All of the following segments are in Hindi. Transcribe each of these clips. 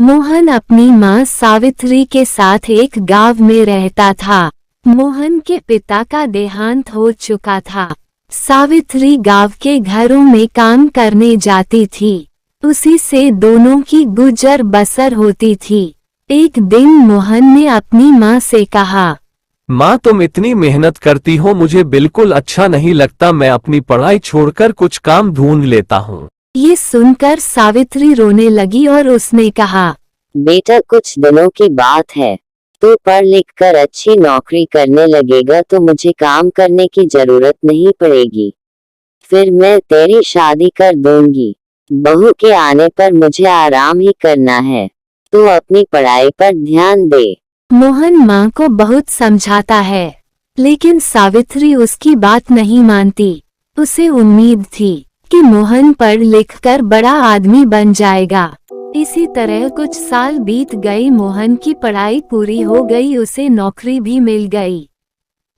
मोहन अपनी माँ सावित्री के साथ एक गांव में रहता था। मोहन के पिता का देहांत हो चुका था। सावित्री गांव के घरों में काम करने जाती थी। उसी से दोनों की गुजर बसर होती थी। एक दिन मोहन ने अपनी माँ से कहा, माँ, तुम इतनी मेहनत करती हो, मुझे बिल्कुल अच्छा नहीं लगता। मैं अपनी पढ़ाई छोड़कर कुछ काम ढूंढ लेता हूँ। ये सुनकर सावित्री रोने लगी और उसने कहा, बेटा, कुछ दिनों की बात है। तू पढ़ लिख कर अच्छी नौकरी करने लगेगा तो मुझे काम करने की जरूरत नहीं पड़ेगी। फिर मैं तेरी शादी कर दूंगी। बहू के आने पर मुझे आराम ही करना है। तू अपनी पढ़ाई पर ध्यान दे। मोहन माँ को बहुत समझाता है, लेकिन सावित्री उसकी बात नहीं मानती। उसे उम्मीद थी कि मोहन पढ़ लिख कर बड़ा आदमी बन जाएगा। इसी तरह कुछ साल बीत गए। मोहन की पढ़ाई पूरी हो गई, उसे नौकरी भी मिल गई।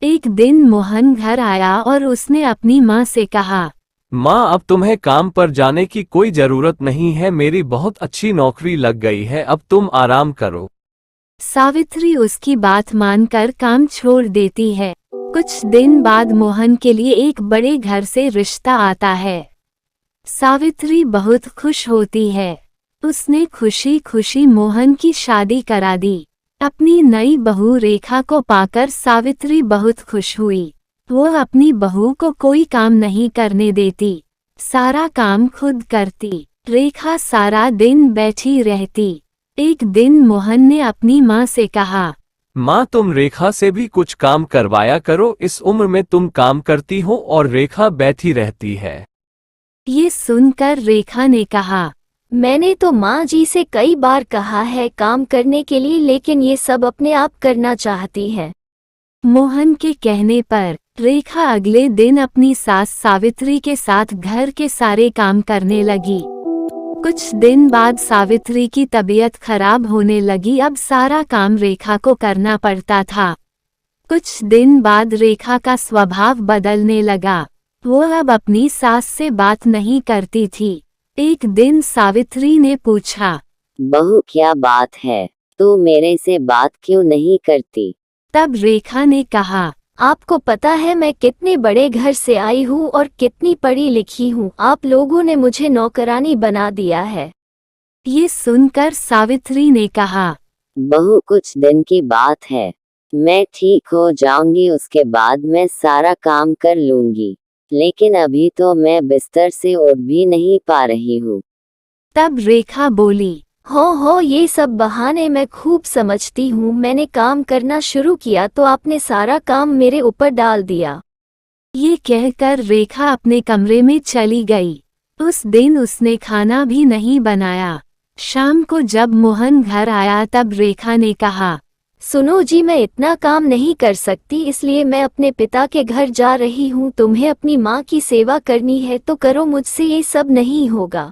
एक दिन मोहन घर आया और उसने अपनी माँ से कहा, माँ, अब तुम्हें काम पर जाने की कोई जरूरत नहीं है। मेरी बहुत अच्छी नौकरी लग गई है, अब तुम आराम करो। सावित्री उसकी बात मानकर काम छोड़ देती है। कुछ दिन बाद मोहन के लिए एक बड़े घर से रिश्ता आता है। सावित्री बहुत खुश होती है। उसने खुशी खुशी मोहन की शादी करा दी। अपनी नई बहू रेखा को पाकर सावित्री बहुत खुश हुई। वो अपनी बहू को कोई काम नहीं करने देती, सारा काम खुद करती। रेखा सारा दिन बैठी रहती। एक दिन मोहन ने अपनी माँ से कहा, माँ, तुम रेखा से भी कुछ काम करवाया करो। इस उम्र में तुम काम करती हो और रेखा बैठी रहती है। ये सुनकर रेखा ने कहा, मैंने तो माँ जी से कई बार कहा है काम करने के लिए, लेकिन ये सब अपने आप करना चाहती है। मोहन के कहने पर रेखा अगले दिन अपनी सास सावित्री के साथ घर के सारे काम करने लगी। कुछ दिन बाद सावित्री की तबीयत खराब होने लगी। अब सारा काम रेखा को करना पड़ता था। कुछ दिन बाद रेखा का स्वभाव बदलने लगा। वो अब अपनी सास से बात नहीं करती थी। एक दिन सावित्री ने पूछा, बहू, क्या बात है? तू मेरे से बात क्यों नहीं करती? तब रेखा ने कहा, आपको पता है मैं कितने बड़े घर से आई हूँ और कितनी पढ़ी लिखी हूँ। आप लोगों ने मुझे नौकरानी बना दिया है। ये सुनकर सावित्री ने कहा, बहू, कुछ दिन की बात है। मैं ठीक हो जाऊंगी, उसके बाद मैं सारा काम कर लूंगी। लेकिन अभी तो मैं बिस्तर से उठ भी नहीं पा रही हूँ। तब रेखा बोली, हो ये सब बहाने मैं खूब समझती हूँ। मैंने काम करना शुरू किया तो आपने सारा काम मेरे ऊपर डाल दिया। ये कहकर रेखा अपने कमरे में चली गई। उस दिन उसने खाना भी नहीं बनाया। शाम को जब मोहन घर आया तब रेखा ने कहा, सुनो जी, मैं इतना काम नहीं कर सकती, इसलिए मैं अपने पिता के घर जा रही हूँ। तुम्हें अपनी माँ की सेवा करनी है तो करो, मुझसे ये सब नहीं होगा।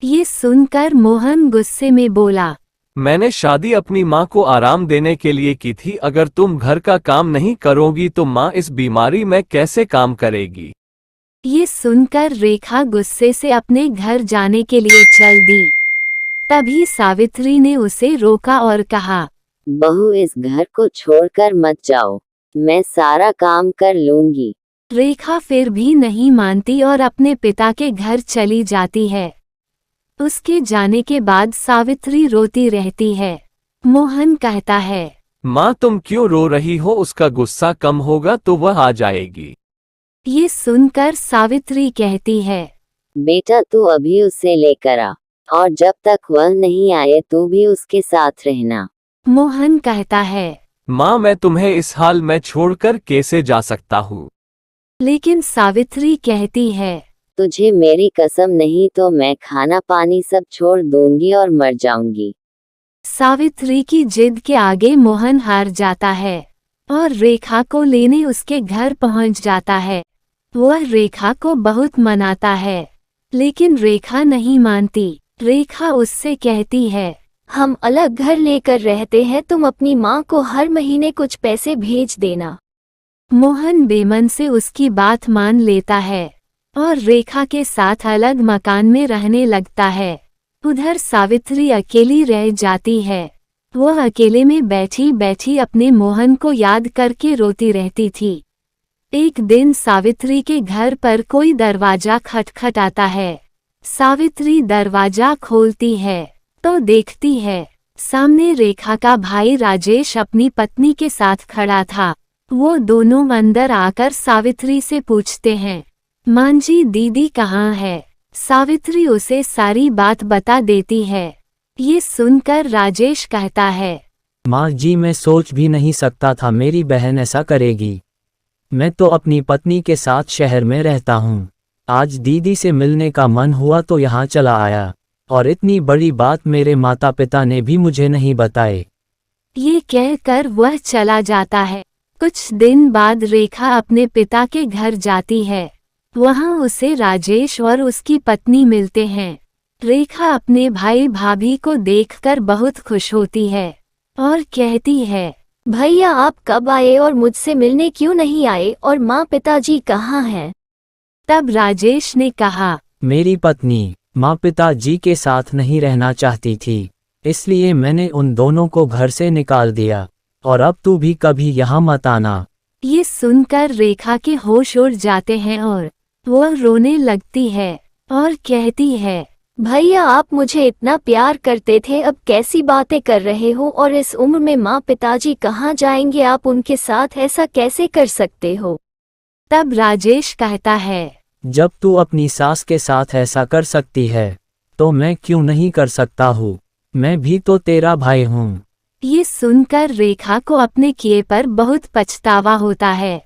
ये सुनकर मोहन गुस्से में बोला, मैंने शादी अपनी माँ को आराम देने के लिए की थी। अगर तुम घर का काम नहीं करोगी तो माँ इस बीमारी में कैसे काम करेगी? ये सुनकर रेखा गुस्से से अपने घर जाने के लिए चल दी। तभी सावित्री ने उसे रोका और कहा, बहू, इस घर को छोड़कर मत जाओ। मैं सारा काम कर लूंगी। रेखा फिर भी नहीं मानती और अपने पिता के घर चली जाती है। उसके जाने के बाद सावित्री रोती रहती है। मोहन कहता है, माँ, तुम क्यों रो रही हो? उसका गुस्सा कम होगा तो वह आ जाएगी। ये सुनकर सावित्री कहती है, बेटा, तू अभी उसे लेकर आ और जब तक वह नहीं आए तू भी उसके साथ रहना। मोहन कहता है, माँ, मैं तुम्हें इस हाल में छोड़कर कैसे जा सकता हूँ? लेकिन सावित्री कहती है, तुझे मेरी कसम नहीं तो मैं खाना पानी सब छोड़ दूंगी और मर जाऊंगी। सावित्री की जिद के आगे मोहन हार जाता है और रेखा को लेने उसके घर पहुंच जाता है। वह रेखा को बहुत मनाता है, लेकिन रेखा नहीं मानती। रेखा उससे कहती है, हम अलग घर लेकर रहते हैं, तुम अपनी माँ को हर महीने कुछ पैसे भेज देना। मोहन बेमन से उसकी बात मान लेता है और रेखा के साथ अलग मकान में रहने लगता है। उधर सावित्री अकेली रह जाती है। वह अकेले में बैठी बैठी अपने मोहन को याद करके रोती रहती थी। एक दिन सावित्री के घर पर कोई दरवाजा खटखटाता है। सावित्री दरवाजा खोलती है तो देखती है सामने रेखा का भाई राजेश अपनी पत्नी के साथ खड़ा था। वो दोनों अंदर आकर सावित्री से पूछते हैं, मां जी दीदी कहाँ है? सावित्री उसे सारी बात बता देती है। ये सुनकर राजेश कहता है, माँ जी मैं सोच भी नहीं सकता था मेरी बहन ऐसा करेगी। मैं तो अपनी पत्नी के साथ शहर में रहता हूँ। आज दीदी से मिलने का मन हुआ तो यहाँ चला आया, और इतनी बड़ी बात मेरे माता पिता ने भी मुझे नहीं बताए। ये कहकर वह चला जाता है। कुछ दिन बाद रेखा अपने पिता के घर जाती है। वहाँ उसे राजेश और उसकी पत्नी मिलते हैं। रेखा अपने भाई भाभी को देखकर बहुत खुश होती है और कहती है, भैया आप कब आए और मुझसे मिलने क्यों नहीं आए, और माँ पिताजी कहाँ हैं? तब राजेश ने कहा, मेरी पत्नी माँ पिताजी के साथ नहीं रहना चाहती थी, इसलिए मैंने उन दोनों को घर से निकाल दिया, और अब तू भी कभी यहाँ मत आना। ये सुनकर रेखा के होश उड़ जाते हैं और वह रोने लगती है और कहती है, भैया आप मुझे इतना प्यार करते थे, अब कैसी बातें कर रहे हो, और इस उम्र में माँ पिताजी कहाँ जाएंगे, आप उनके साथ ऐसा कैसे कर सकते हो? तब राजेश कहता है, जब तू अपनी सास के साथ ऐसा कर सकती है तो मैं क्यों नहीं कर सकता हूँ? मैं भी तो तेरा भाई हूँ। ये सुनकर रेखा को अपने किए पर बहुत पछतावा होता है।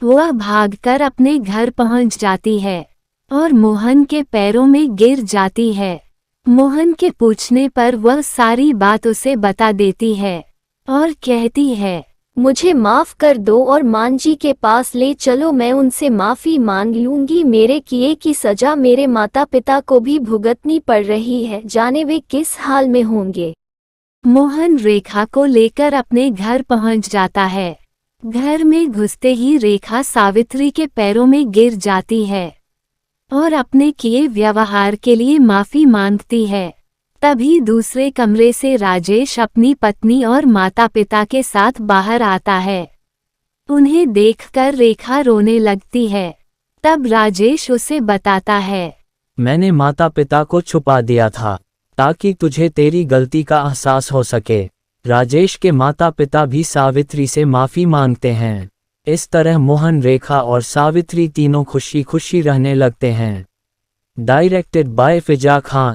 वह भागकर अपने घर पहुंच जाती है और मोहन के पैरों में गिर जाती है। मोहन के पूछने पर वह सारी बात उसे बता देती है और कहती है, मुझे माफ कर दो और मान जी के पास ले चलो, मैं उनसे माफी मांग लूंगी। मेरे किए की सजा मेरे माता पिता को भी भुगतनी पड़ रही है, जाने वे किस हाल में होंगे। मोहन रेखा को लेकर अपने घर पहुंच जाता है। घर में घुसते ही रेखा सावित्री के पैरों में गिर जाती है और अपने किए व्यवहार के लिए माफी मांगती है। तभी दूसरे कमरे से राजेश अपनी पत्नी और माता पिता के साथ बाहर आता है। उन्हें देखकर रेखा रोने लगती है। तब राजेश उसे बताता है, मैंने माता पिता को छुपा दिया था ताकि तुझे तेरी गलती का एहसास हो सके। राजेश के माता पिता भी सावित्री से माफी मांगते हैं। इस तरह मोहन, रेखा और सावित्री तीनों खुशी खुशी रहने लगते हैं। Directed by Fiza Khan.